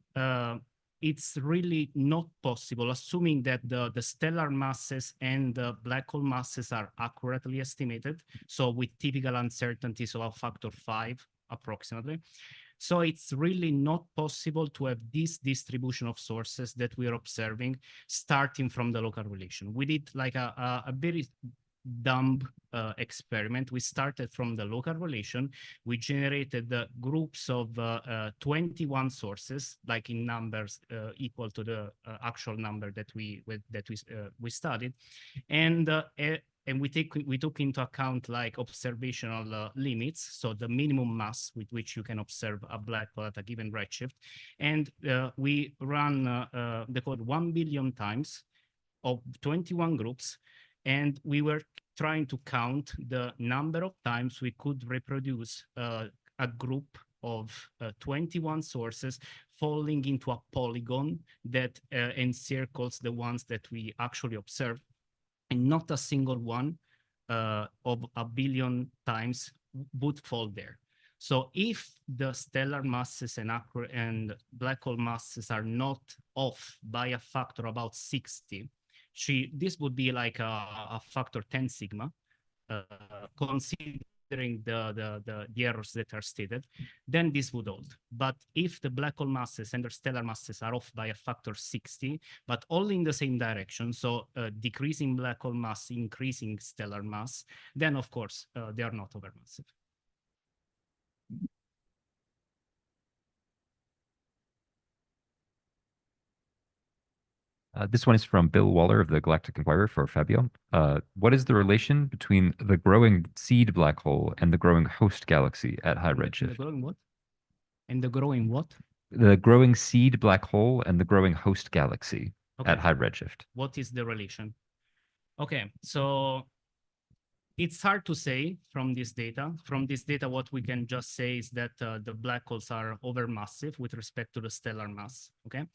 it's really not possible, assuming that the stellar masses and the black hole masses are accurately estimated, so with typical uncertainties of a factor 5 approximately. So it's really not possible to have this distribution of sources that we are observing starting from the local relation. We did like a very dumb experiment. We started from the local relation. We generated groups of 21 sources, like in numbers equal to the actual number that we studied, and we took into account like observational limits, so the minimum mass with which you can observe a black hole at a given redshift, and we ran the code 1 billion times of 21 groups, and we were trying to count the number of times we could reproduce a group of 21 sources falling into a polygon that encircles the ones that we actually observed. And not a single one of a billion times would fall there. So if the stellar masses and black hole masses are not off by a factor about 60, this would be like a factor 10 sigma, considering the errors that are stated, then this would hold. But if the black hole masses and the stellar masses are off by a factor 60, but all in the same direction, so decreasing black hole mass, increasing stellar mass, then of course they are not overmassive. This one is from Bill Waller of the Galactic Inquirer for Fabio. What is the relation between the growing seed black hole and the growing host galaxy at high redshift? The growing what? And the growing what? The growing seed black hole and the growing host galaxy at high redshift. What is the relation? Okay, so it's hard to say from this data. From this data, what we can just say is that the black holes are overmassive with respect to the stellar mass, okay?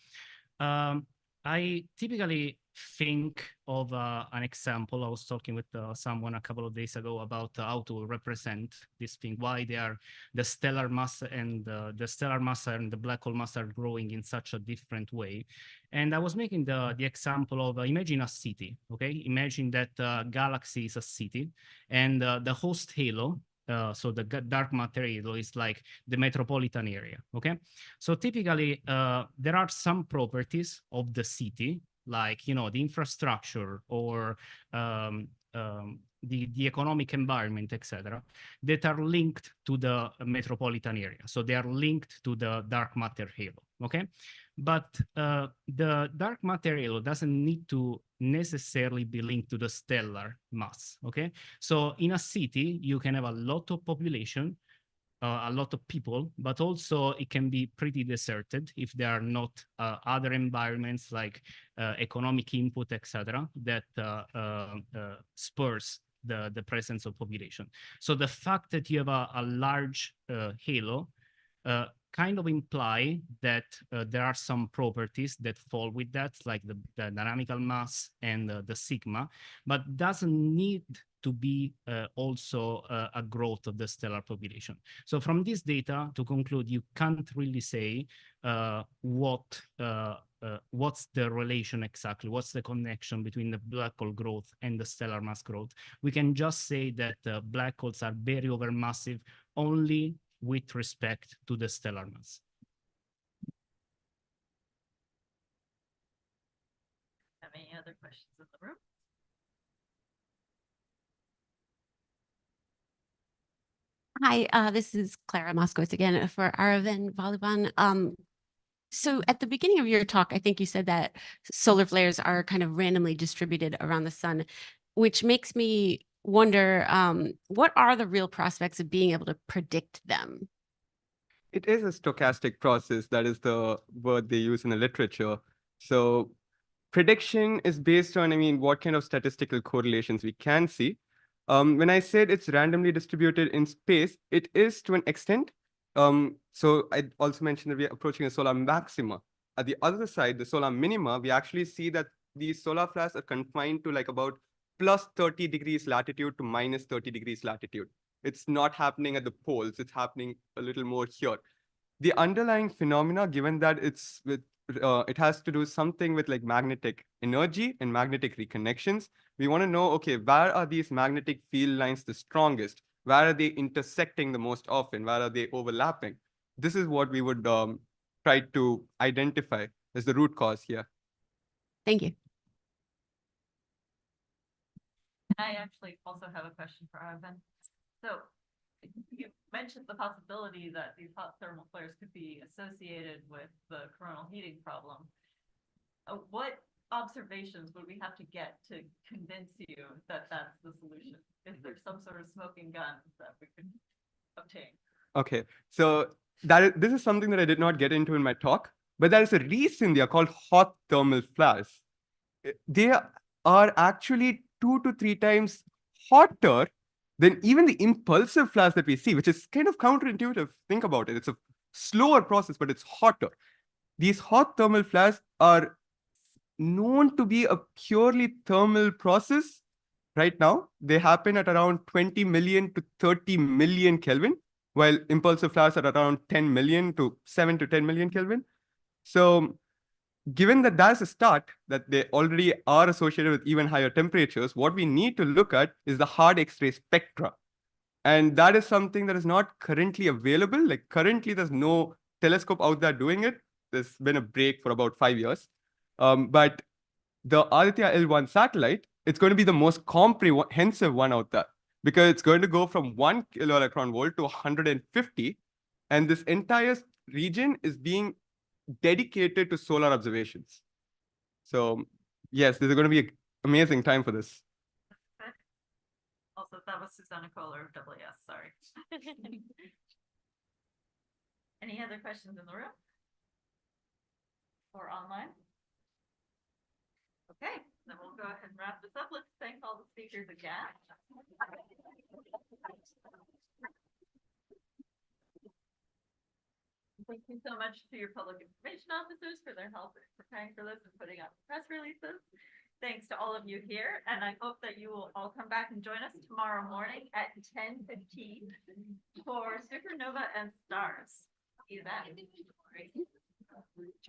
I typically think of an example. I was talking with someone a couple of days ago about how to represent this thing, why the stellar mass and the black hole mass are growing in such a different way. And I was making the example of imagine a city, okay? Imagine that galaxy is a city, and the host halo, so the dark matter halo is like the metropolitan area, okay? So typically, there are some properties of the city, like, the infrastructure or the economic environment, etc., that are linked to the metropolitan area. So they are linked to the dark matter halo, okay? But the dark matter halo doesn't need to necessarily be linked to the stellar mass, okay? So in a city, you can have a lot of population, a lot of people, but also it can be pretty deserted if there are not other environments like economic input, etc., that spurs the presence of population. So the fact that you have a large halo kind of imply that there are some properties that fall with that, like the dynamical mass and the sigma, but doesn't need to be also a growth of the stellar population. So from this data, to conclude, you can't really say what's the relation exactly, what's the connection between the black hole growth and the stellar mass growth. We can just say that black holes are very overmassive only with respect to the stellar mass. Have any other questions in the room? Hi, this is Clara Moskowitz again for Aravind, Valluvan. So at the beginning of your talk, I think you said that solar flares are kind of randomly distributed around the sun, which makes me wonder, what are the real prospects of being able to predict them? It is a stochastic process. That is the word they use in the literature. So prediction is based on, what kind of statistical correlations we can see. When I said it's randomly distributed in space, it is to an extent. So I also mentioned that we are approaching a solar maxima. At the other side, the solar minima, we actually see that these solar flares are confined to like about plus 30 degrees latitude to minus 30 degrees latitude. It's not happening at the poles. It's happening a little more here. The underlying phenomena, given that it's with it has to do something with like magnetic energy and magnetic reconnections. We want to know, okay, where are these magnetic field lines the strongest? Where are they intersecting the most often? Where are they overlapping? This is what we would try to identify as the root cause here. Thank you. I actually also have a question for Aravind. So you mentioned the possibility that these hot thermal flares could be associated with the coronal heating problem. What observations would we have to get to convince you that that's the solution? Is there some sort of smoking gun that we could obtain? Okay, so this is something that I did not get into in my talk, but there is a reason they are called hot thermal flares. They are actually 2 to 3 times hotter than even the impulsive flares that we see, which is kind of counterintuitive. Think about it. It's a slower process, but it's hotter. These hot thermal flares are known to be a purely thermal process right now. They happen at around 20 million to 30 million Kelvin, while impulsive flares are around 10 million to 7 to 10 million Kelvin. So given that that's a start, that they already are associated with even higher temperatures, what we need to look at is the hard X-ray spectra. And that is something that is not currently available. Like currently, there's no telescope out there doing it. There's been a break for about 5 years. But the Aditya L1 satellite, it's going to be the most comprehensive one out there because it's going to go from 1 kiloelectron volt to 150. And this entire region is being dedicated to solar observations. So yes, this is going to be an amazing time for this. Also, that was Susanna Kohler of JWST, sorry. Any other questions in the room? Or online? Okay, then we'll go ahead and wrap this up. Let's thank all the speakers again. Thank you so much to your public information officers for their help in preparing for this and putting out press releases. Thanks to all of you here, and I hope that you will all come back and join us tomorrow morning at 10:15 for Supernova and Stars event.